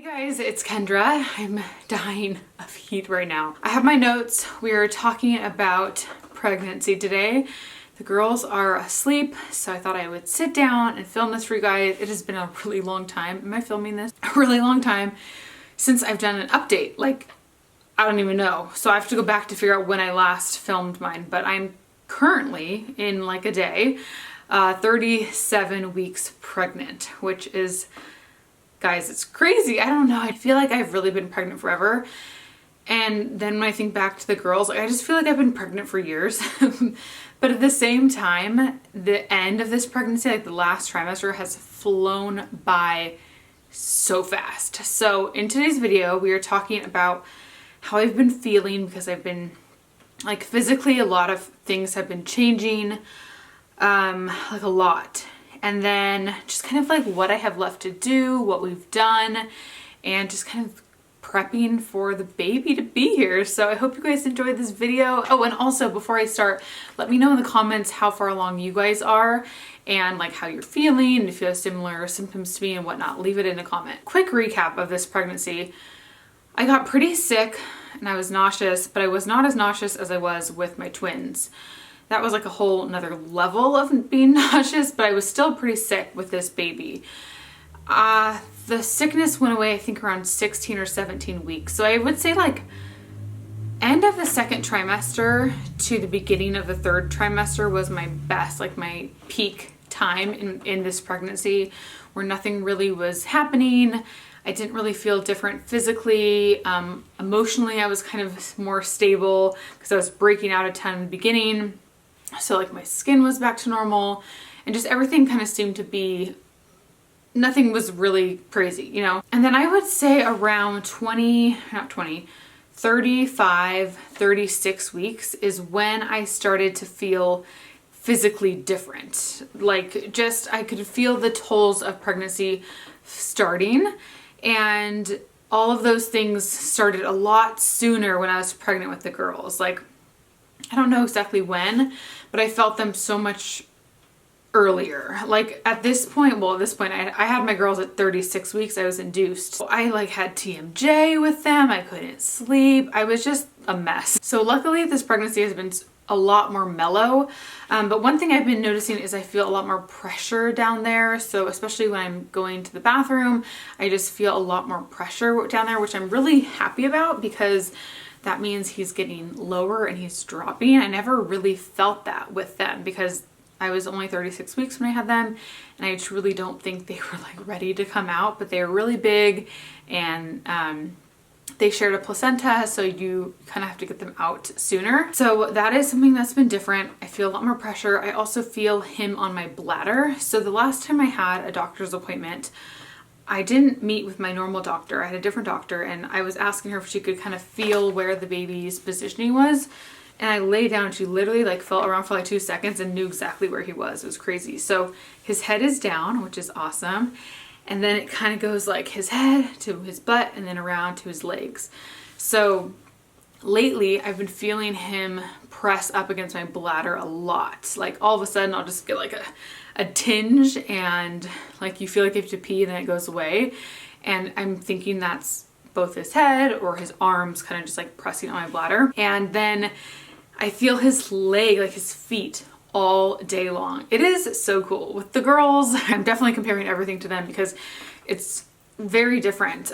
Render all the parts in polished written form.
Hey guys, it's Kendra. I'm dying of heat right now. I have my notes. We are talking about pregnancy today. The girls are asleep, so I thought I would sit down and film this for you guys. It has been a really long time. Am I filming this? A really long time since I've done an update. Like, I don't even know. So I have to go back to figure out when I last filmed mine, but I'm currently in like a day, 37 weeks pregnant, which is, guys, it's crazy. I don't know. I feel like I've really been pregnant forever. And then when I think back to the girls, I just feel like I've been pregnant for years. But at the same time, the end of this pregnancy, like the last trimester, has flown by so fast. So in today's video, we are talking about how I've been feeling because I've been, like, physically, a lot of things have been changing, like a lot. And then just kind of like what I have left to do, what we've done, and just kind of prepping for the baby to be here. So I hope you guys enjoyed this video. Oh, and also before I start, let me know in the comments how far along you guys are and like how you're feeling, if you have similar symptoms to me and whatnot. Leave it in a comment. Quick recap of this pregnancy. I got pretty sick and I was nauseous, but I was not as nauseous as I was with my twins. That was like a whole nother level of being nauseous, but I was still pretty sick with this baby. The sickness went away, I think, around 16 or 17 weeks. So I would say like end of the second trimester to the beginning of the third trimester was my best, like my peak time in this pregnancy, where nothing really was happening. I didn't really feel different physically. Emotionally, I was kind of more stable because I was breaking out a ton in the beginning. So like my skin was back to normal and just everything kind of seemed to be, nothing was really crazy, you know? And then I would say around 35, 36 weeks is when I started to feel physically different. Like, just, I could feel the tolls of pregnancy starting, and all of those things started a lot sooner when I was pregnant with the girls. Like, I don't know exactly when, but I felt them so much earlier. Like at this point, I had my girls at 36 weeks. I was induced. I like had TMJ with them. I couldn't sleep. I was just a mess. So luckily this pregnancy has been a lot more mellow. But one thing I've been noticing is I feel a lot more pressure down there. So especially when I'm going to the bathroom, I just feel a lot more pressure down there, which I'm really happy about because that means he's getting lower and he's dropping. I never really felt that with them because I was only 36 weeks when I had them, and I truly don't think they were like ready to come out, but they were really big, and they shared a placenta, so you kind of have to get them out sooner. So that is something that's been different. I feel a lot more pressure. I also feel him on my bladder. So the last time I had a doctor's appointment, I didn't meet with my normal doctor. I had a different doctor, and I was asking her if she could kind of feel where the baby's positioning was. And I lay down and she literally like felt around for like 2 seconds and knew exactly where he was. It was crazy. So his head is down, which is awesome. And then it kind of goes like his head to his butt and then around to his legs. So lately I've been feeling him press up against my bladder a lot. Like all of a sudden I'll just get like a tinge, and like you feel like you have to pee and then it goes away. And I'm thinking that's both his head or his arms kind of just like pressing on my bladder. And then I feel his leg, like his feet, all day long. It is so cool. With the girls, I'm definitely comparing everything to them because it's very different.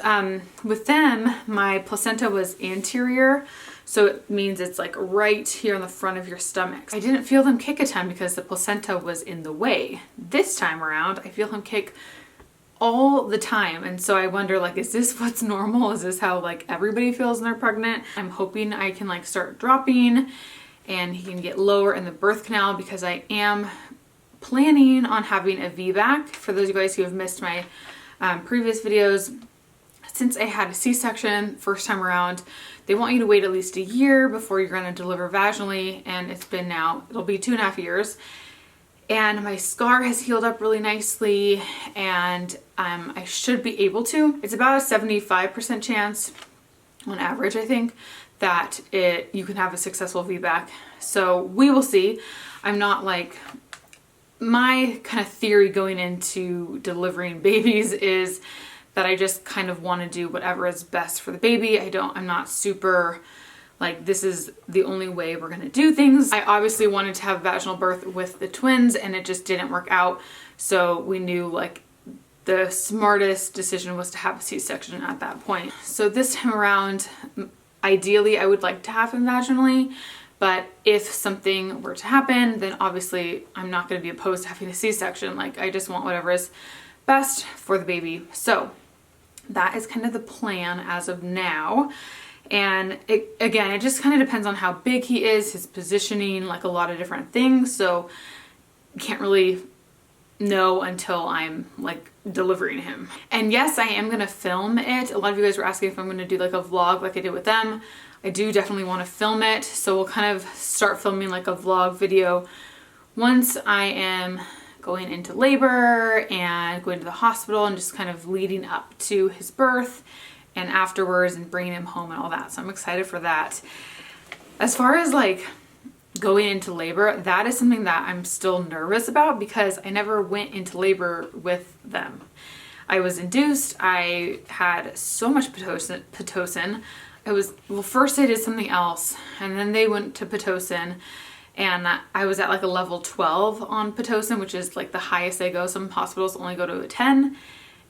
With them, my placenta was anterior, so it means it's like right here on the front of your stomach. I didn't feel them kick a ton because the placenta was in the way. This time around, I feel him kick all the time, and so I wonder, like, is this what's normal? Is this how like everybody feels when they're pregnant? I'm hoping I can like start dropping and he can get lower in the birth canal because I am planning on having a VBAC. For those of you guys who have missed my previous videos, since I had a C-section first time around, they want you to wait at least a year before you're going to deliver vaginally, and it's been now, it'll be 2.5 years. And my scar has healed up really nicely, and I should be able to. It's about a 75% chance on average, I think, that you can have a successful VBAC. So we will see. I'm not like, my kind of theory going into delivering babies is that I just kind of want to do whatever is best for the baby. I'm not super like, this is the only way we're going to do things. I obviously wanted to have vaginal birth with the twins and it just didn't work out. So we knew like the smartest decision was to have a C-section at that point. So this time around, ideally I would like to have him vaginally, but if something were to happen, then obviously I'm not going to be opposed to having a C-section. Like, I just want whatever is best for the baby. So that is kind of the plan as of now. And again, it just kind of depends on how big he is, his positioning, like a lot of different things. So can't really know until I'm like delivering him. And yes, I am going to film it. A lot of you guys were asking if I'm going to do like a vlog like I did with them. I do definitely want to film it. So we'll kind of start filming like a vlog video once I am going into labor and going to the hospital and just kind of leading up to his birth and afterwards and bringing him home and all that. So I'm excited for that. As far as like going into labor, that is something that I'm still nervous about because I never went into labor with them. I was induced. I had so much Pitocin. First they did something else and then they went to Pitocin, and I was at like a level 12 on Pitocin, which is like the highest they go. Some hospitals only go to a 10.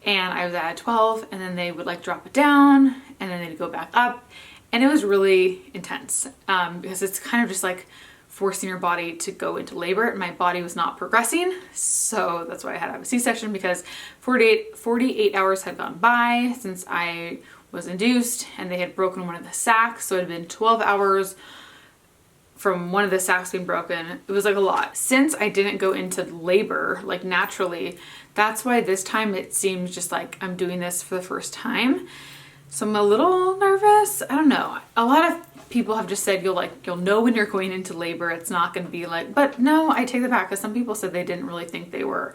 And I was at a 12, and then they would like drop it down and then they'd go back up. And it was really intense because it's kind of just like forcing your body to go into labor, and my body was not progressing. So that's why I had to have a C-section, because 48 hours had gone by since I was induced and they had broken one of the sacs. So it had been 12 hours from one of the sacs being broken. It was like a lot. Since I didn't go into labor like naturally, that's why this time it seems just like I'm doing this for the first time. So I'm a little nervous. I don't know. A lot of people have just said you'll know when you're going into labor. It's not going to be like, but no, I take that back, because some people said they didn't really think they were.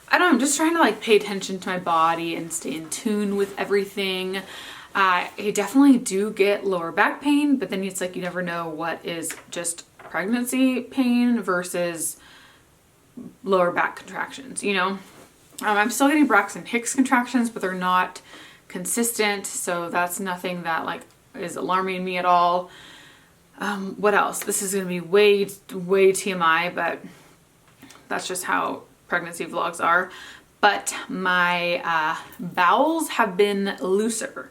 I don't know. I'm just trying to like pay attention to my body and stay in tune with everything. I definitely do get lower back pain, but then it's like you never know what is just pregnancy pain versus lower back contractions, you know? I'm still getting Braxton Hicks contractions, but they're not consistent, so that's nothing that like is alarming me at all. What else? This is going to be way TMI, but that's just how pregnancy vlogs are. But my bowels have been looser.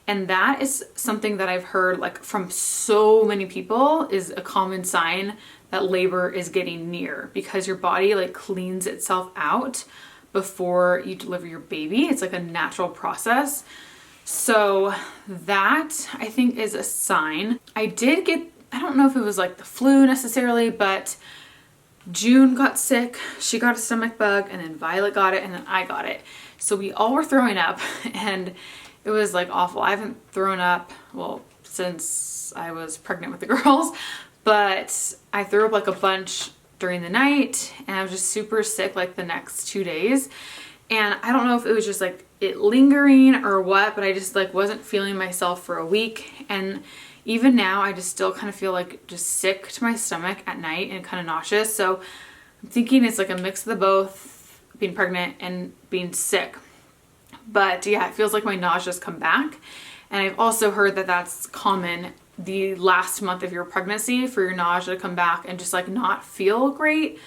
And that is something that I've heard like from so many people is a common sign that labor is getting near, because your body like cleans itself out before you deliver your baby. It's like a natural process. So that I think is a sign. I did get, I don't know if it was like the flu necessarily, but June got sick, she got a stomach bug, and then Violet got it, and then I got it. So we all were throwing up, and it was like awful. I haven't thrown up, well, since I was pregnant with the girls, but I threw up like a bunch during the night, and I was just super sick like the next 2 days. And I don't know if it was just like it lingering or what, but I just like wasn't feeling myself for a week. And even now I just still kind of feel like just sick to my stomach at night and kind of nauseous. So I'm thinking it's like a mix of the both, being pregnant and being sick. But yeah, it feels like my nausea's come back. And I've also heard that that's common the last month of your pregnancy for your nausea to come back and just like not feel great.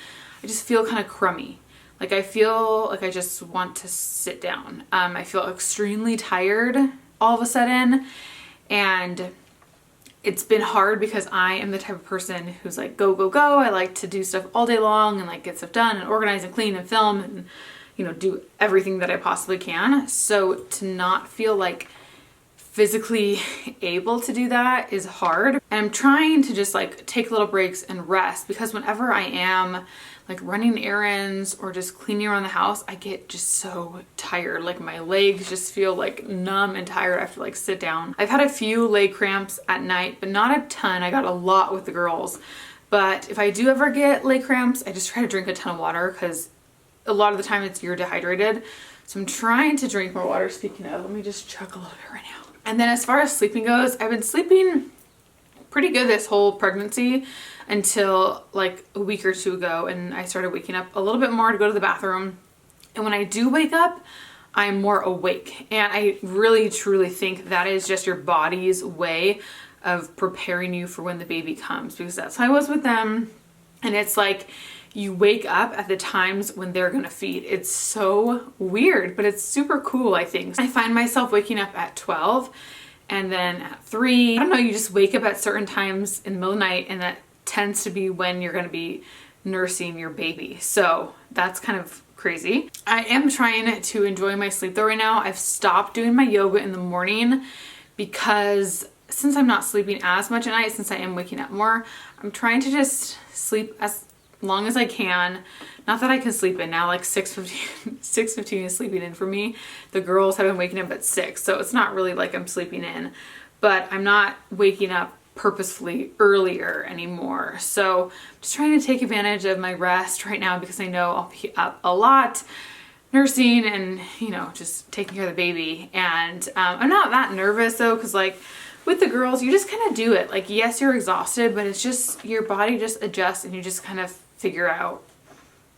I just feel kind of crummy. Like I feel like I just want to sit down. I feel extremely tired all of a sudden, and it's been hard because I am the type of person who's like go, go, go. I like to do stuff all day long and like get stuff done and organize and clean and film and, you know, do everything that I possibly can. So to not feel like physically able to do that is hard. And I'm trying to just like take little breaks and rest, because whenever I am like running errands or just cleaning around the house, I get just so tired. Like my legs just feel like numb and tired. I have to like sit down. I've had a few leg cramps at night, but not a ton. I got a lot with the girls. But if I do ever get leg cramps, I just try to drink a ton of water, because a lot of the time you're dehydrated. So I'm trying to drink more water. Speaking of, let me just chug a little bit right now. And then as far as sleeping goes, I've been sleeping pretty good this whole pregnancy until like a week or two ago, and I started waking up a little bit more to go to the bathroom. And when I do wake up, I'm more awake. And I really truly think that is just your body's way of preparing you for when the baby comes, because that's how I was with them. And it's like you wake up at the times when they're gonna feed. It's so weird, but it's super cool, I think. I find myself waking up at 12 and then at 3. I don't know, you just wake up at certain times in the middle of the night, and that tends to be when you're gonna be nursing your baby. So that's kind of crazy. I am trying to enjoy my sleep though right now. I've stopped doing my yoga in the morning because since I'm not sleeping as much at night, since I am waking up more, I'm trying to just sleep as long as I can. Not that I can sleep in now, like 6:15 6:15 is sleeping in for me. The girls have been waking up at 6, so it's not really like I'm sleeping in, but I'm not waking up purposefully earlier anymore. So I'm just trying to take advantage of my rest right now, because I know I'll be up a lot nursing and, you know, just taking care of the baby. And I'm not that nervous though, because like with the girls, you just kind of do it. Like, yes, you're exhausted, but it's just your body just adjusts and you just kind of figure out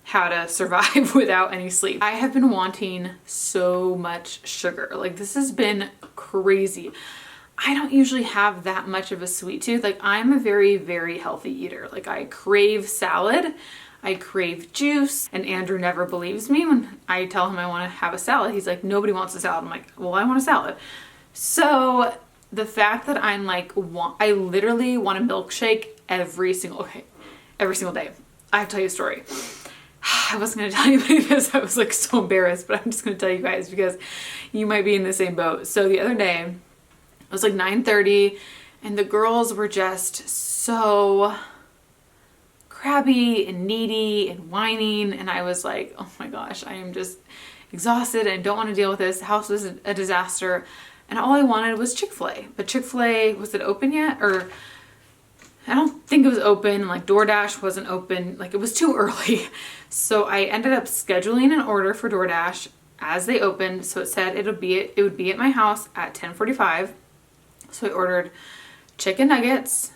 how to survive without any sleep. I have been wanting so much sugar. Like, this has been crazy. I don't usually have that much of a sweet tooth. Like, I'm a very, very healthy eater. Like, I crave salad, I crave juice, and Andrew never believes me when I tell him I want to have a salad. He's like, nobody wants a salad. I'm like, well, I want a salad. So the fact that I'm like, I literally want a milkshake every single day. I have to tell you a story. I wasn't gonna tell anybody this. I was like so embarrassed, but I'm just gonna tell you guys because you might be in the same boat. So the other day, it was like 9:30 and the girls were just so crabby and needy and whining, and I was like, oh my gosh, I am just exhausted and don't want to deal with this. The house was a disaster, and all I wanted was Chick-fil-A. But Chick-fil-A, was it open yet? Or I don't think it was open. Like, DoorDash wasn't open. Like, it was too early. So I ended up scheduling an order for DoorDash as they opened. So it said it would be at my house at 10:45. So I ordered chicken nuggets,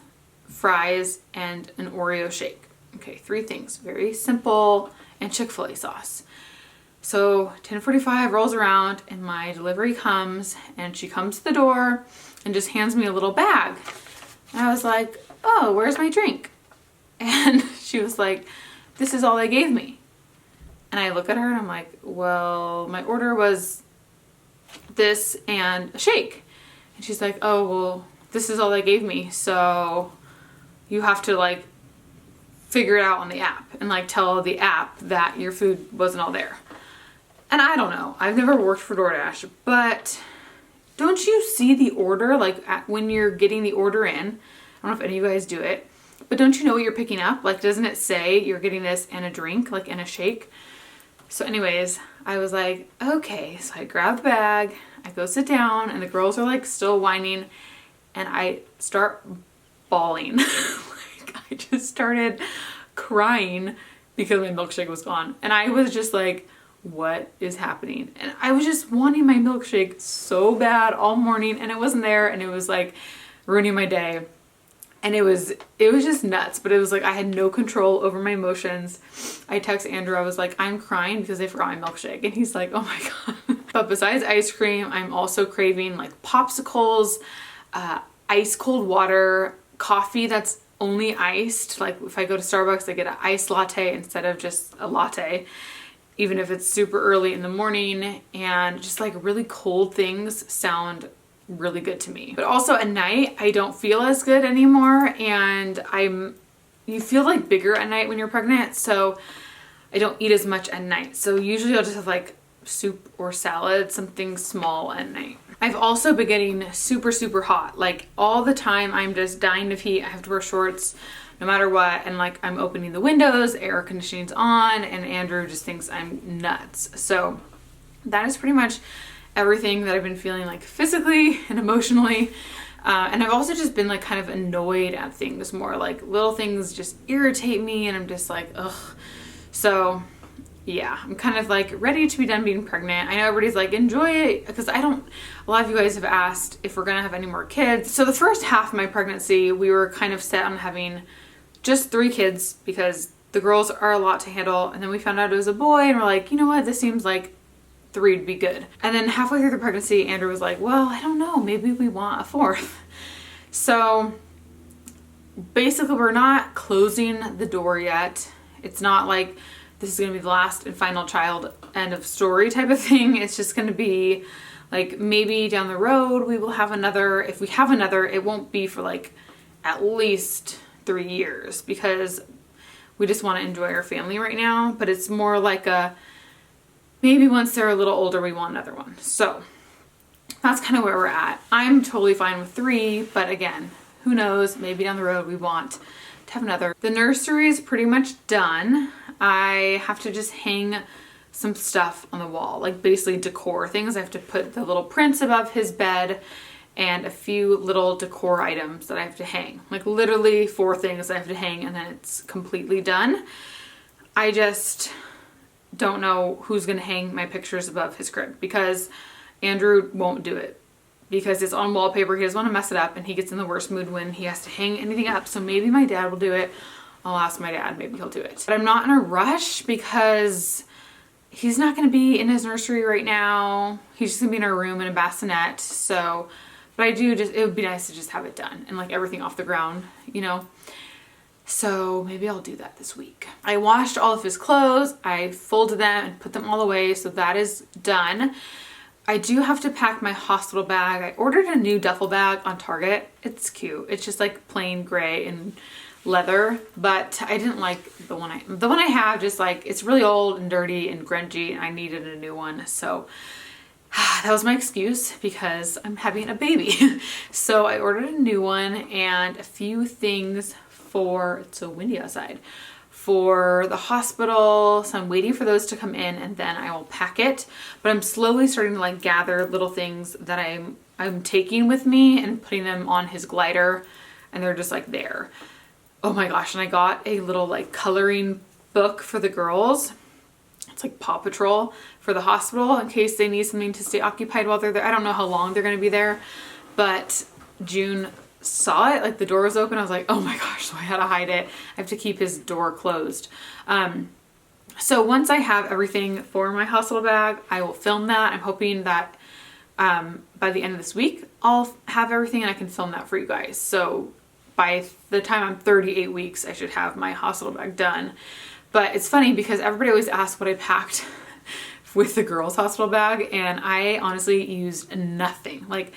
fries, and an Oreo shake. Okay, 3 things. Very simple, and Chick-fil-A sauce. So 10:45 rolls around and my delivery comes, and she comes to the door and just hands me a little bag. And I was like, oh, where's my drink? And she was like, this is all they gave me. And I look at her and I'm like, well, my order was this and a shake. And she's like, oh, well, this is all they gave me, so you have to like figure it out on the app and like tell the app that your food wasn't all there. And I don't know, I've never worked for DoorDash, but don't you see the order, like when you're getting the order in? I don't know if any of you guys do it, but don't you know what you're picking up? Like, doesn't it say you're getting this and a drink, like in a shake? So anyways, I was like, okay. So I grab the bag, I go sit down, and the girls are like still whining, and I start bawling. Like, I just started crying because my milkshake was gone. And I was just like, what is happening? And I was just wanting my milkshake so bad all morning, and it wasn't there, and it was like ruining my day. And it was just nuts, but it was like I had no control over my emotions. I text Andrew, I was like, I'm crying because I forgot my milkshake. And he's like, oh my God. But besides ice cream, I'm also craving like popsicles, ice cold water, coffee that's only iced. Like if I go to Starbucks, I get an iced latte instead of just a latte, even if it's super early in the morning. And just like really cold things sound really good to me. But also at night, I don't feel as good anymore, and you feel like bigger at night when you're pregnant, so I don't eat as much at night. So usually I'll just have like soup or salad, something small at night. I've also been getting super, super hot. Like all the time, I'm just dying of heat. I have to wear shorts no matter what, and like I'm opening the windows, air conditioning's on, and Andrew just thinks I'm nuts. So that is pretty much everything that I've been feeling, like physically and emotionally. And I've also just been like kind of annoyed at things more, like little things just irritate me, and I'm just like, ugh. So yeah, I'm kind of like ready to be done being pregnant. I know everybody's like, enjoy it, because a lot of you guys have asked if we're gonna have any more kids. So the first half of my pregnancy, we were kind of set on having just 3 kids because the girls are a lot to handle. And then we found out it was a boy, and we're like, you know what, this seems like 3 would be good. And then halfway through the pregnancy, Andrew was like, well, I don't know, maybe we want a 4th. So basically we're not closing the door yet. It's not like this is gonna be the last and final child, end of story type of thing. It's just gonna be like, maybe down the road we will have another. If we have another, it won't be for like at least 3 years, because we just want to enjoy our family right now. But it's more like a, maybe once they're a little older, we want another one. So that's kind of where we're at. I'm totally fine with 3, but again, who knows, maybe down the road we want to have another. The nursery is pretty much done. I have to just hang some stuff on the wall, like basically decor things. I have to put the little prints above his bed and a few little decor items that I have to hang. Like literally 4 things I have to hang, and then it's completely done. I just don't know who's gonna hang my pictures above his crib, because Andrew won't do it, because it's on wallpaper. He doesn't want to mess it up, and he gets in the worst mood when he has to hang anything up. So maybe my dad will do it. I'll ask my dad, maybe he'll do it. But I'm not in a rush, because he's not going to be in his nursery right now. He's just gonna be in our room in a bassinet. So, but I do just, it would be nice to just have it done and like everything off the ground, you know? So maybe I'll do that this week. I washed all of his clothes. I folded them and put them all away. So that is done. I do have to pack my hospital bag. I ordered a new duffel bag on Target. It's cute. It's just like plain gray and leather, but I didn't like the one I have. Just like, it's really old and dirty and grungy, and I needed a new one. So that was my excuse, because I'm having a baby. So I ordered a new one and a few things for, it's so windy outside, for the hospital. So I'm waiting for those to come in, and then I will pack it. But I'm slowly starting to like gather little things that I'm taking with me and putting them on his glider, and they're just like there. Oh my gosh, and I got a little like coloring book for the girls. It's like Paw Patrol for the hospital, in case they need something to stay occupied while they're there. I don't know how long they're gonna be there, but June saw it, like the door was open. I was like, oh my gosh, so I had to hide it. I have to keep his door closed. So once I have everything for my hospital bag, I will film that. I'm hoping that by the end of this week, I'll have everything and I can film that for you guys. So by the time I'm 38 weeks, I should have my hospital bag done. But it's funny because everybody always asks what I packed with the girls' hospital bag, and I honestly used nothing. Like,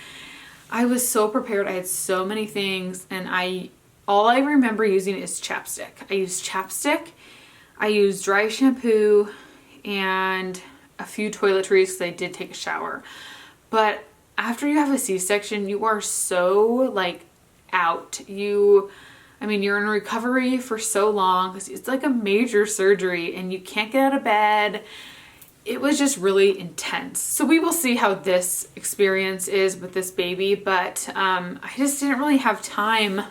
I was so prepared. I had so many things, and all I remember using is chapstick. I used chapstick, I used dry shampoo, and a few toiletries because I did take a shower. But after you have a C-section, you are so like out. I mean, you're in recovery for so long because it's like a major surgery and you can't get out of bed. It was just really intense. So we will see how this experience is with this baby, but I just didn't really have time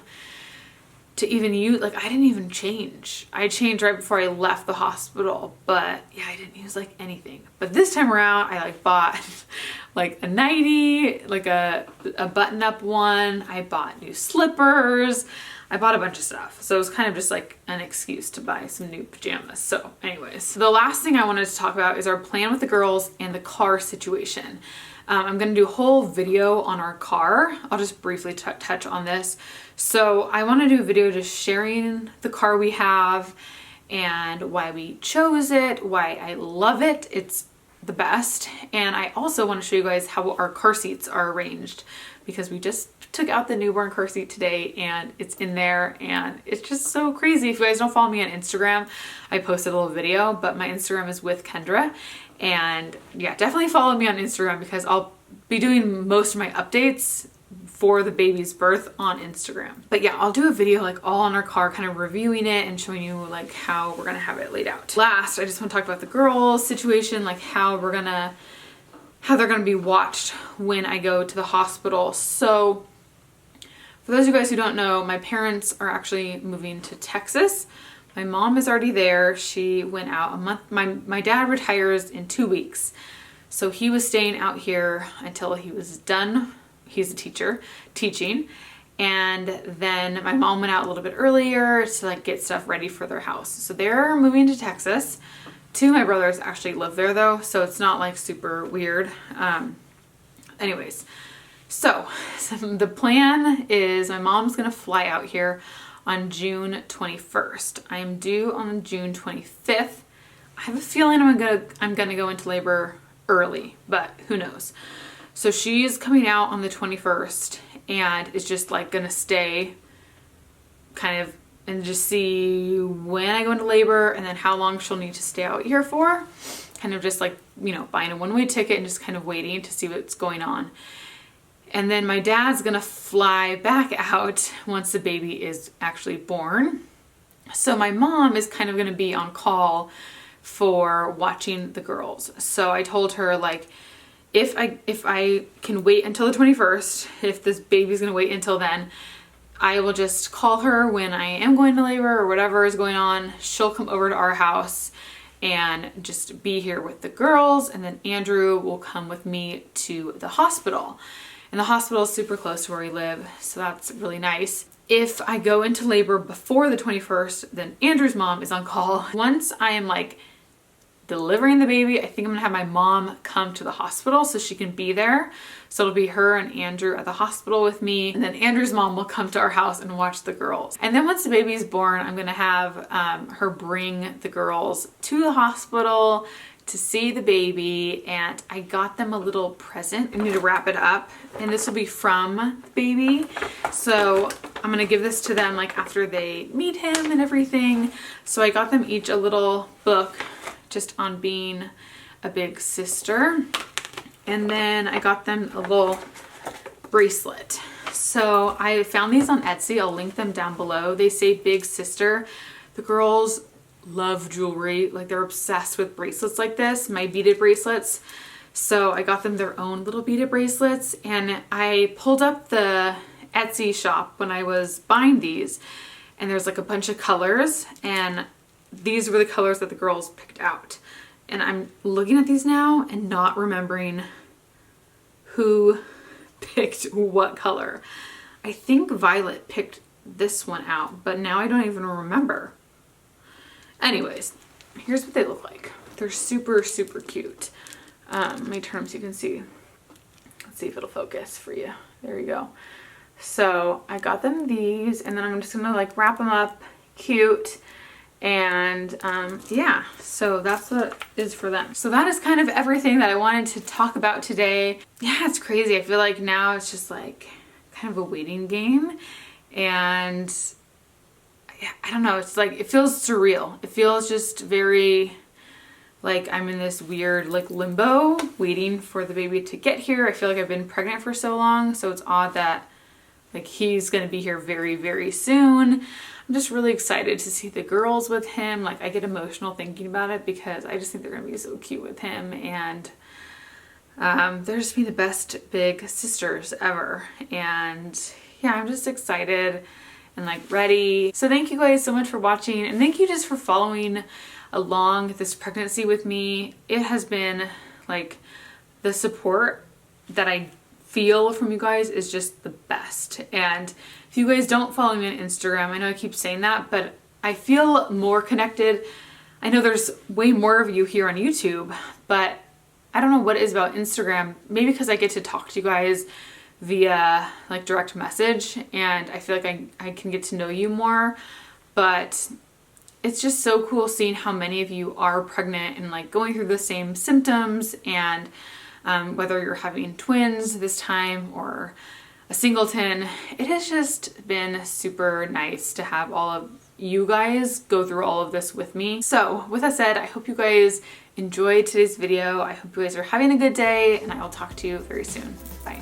to even use, like, I didn't even change. I changed right before I left the hospital, but yeah, I didn't use like anything. But this time around, I like bought like a nightie, like a button-up one. I bought new slippers. I bought a bunch of stuff. So it was kind of just like an excuse to buy some new pajamas. So anyways, the last thing I wanted to talk about is our plan with the girls and the car situation. I'm gonna do a whole video on our car. I'll just briefly touch on this. So I wanna do a video just sharing the car we have and why we chose it, why I love it. It's the best. And I also wanna show you guys how our car seats are arranged, because we just took out the newborn car seat today and it's in there and it's just so crazy. If you guys don't follow me on Instagram, I posted a little video, but my Instagram is with Kendra. And yeah, definitely follow me on Instagram because I'll be doing most of my updates for the baby's birth on Instagram. But yeah, I'll do a video like all on our car, kind of reviewing it and showing you like how we're gonna have it laid out. Last, I just want to talk about the girls situation, like how they're gonna be watched when I go to the hospital. So for those of you guys who don't know, my parents are actually moving to Texas. My mom is already there. She went out a month. My dad retires in 2 weeks. So he was staying out here until he was done. He's a teacher, teaching. And then my mom went out a little bit earlier to like get stuff ready for their house. So they're moving to Texas. Two of my brothers actually live there though, so it's not like super weird. Anyways, so the plan is my mom's gonna fly out here on June 21st. I'm due on June 25th. I have a feeling I'm gonna go into labor early, but who knows. So she's coming out on the 21st and is just like gonna stay kind of and just see when I go into labor and then how long she'll need to stay out here for. Kind of just like, you know, buying a one-way ticket and just kind of waiting to see what's going on. And then my dad's gonna fly back out once the baby is actually born. So my mom is kind of gonna be on call for watching the girls. So I told her, like, if I can wait until the 21st, if this baby's gonna wait until then, I will just call her when I am going to labor or whatever is going on. She'll come over to our house and just be here with the girls, and then Andrew will come with me to the hospital. And the hospital is super close to where we live, so that's really nice. If I go into labor before the 21st, then Andrew's mom is on call. Once I am like delivering the baby, I think I'm gonna have my mom come to the hospital so she can be there. So it'll be her and Andrew at the hospital with me, and then Andrew's mom will come to our house and watch the girls. And then once the baby is born, I'm gonna have her bring the girls to the hospital to see the baby, and I got them a little present. I need to wrap it up, and this will be from the baby. So I'm gonna give this to them like after they meet him and everything. So I got them each a little book just on being a big sister. And then I got them a little bracelet. So I found these on Etsy. I'll link them down below. They say big sister. The girls love jewelry. Like, they're obsessed with bracelets like this, my beaded bracelets. So I got them their own little beaded bracelets, and I pulled up the Etsy shop when I was buying these, and there's like a bunch of colors, and these were the colors that the girls picked out. And I'm looking at these now and not remembering who picked what color. I think Violet picked this one out, but now I don't even remember. Anyways, here's what they look like. They're super, super cute. Let me turn them so you can see. Let's see if it'll focus for you. There you go. So I got them these, and then I'm just gonna like wrap them up cute. And yeah, so that's what is for them. So that is kind of everything that I wanted to talk about today. Yeah, it's crazy. I feel like now it's just like kind of a waiting game, and I don't know, it's like, it feels surreal. It feels just very like I'm in this weird like limbo waiting for the baby to get here. I feel like I've been pregnant for so long, so it's odd that like he's gonna be here very, very soon. I'm just really excited to see the girls with him. Like, I get emotional thinking about it because I just think they're gonna be so cute with him, and they're just be the best big sisters ever. And yeah, I'm just excited and like ready. So thank you guys so much for watching, and thank you just for following along this pregnancy with me. It has been like, the support that I feel from you guys is just the best. And if you guys don't follow me on Instagram, I know I keep saying that, but I feel more connected. I know there's way more of you here on YouTube, but I don't know what it is about Instagram. Maybe because I get to talk to you guys via like direct message, and I feel like I can get to know you more. But it's just so cool seeing how many of you are pregnant and like going through the same symptoms, and whether you're having twins this time or a singleton. It has just been super nice to have all of you guys go through all of this with me. So with that said, I hope you guys enjoyed today's video. I hope you guys are having a good day, and I will talk to you very soon. Bye.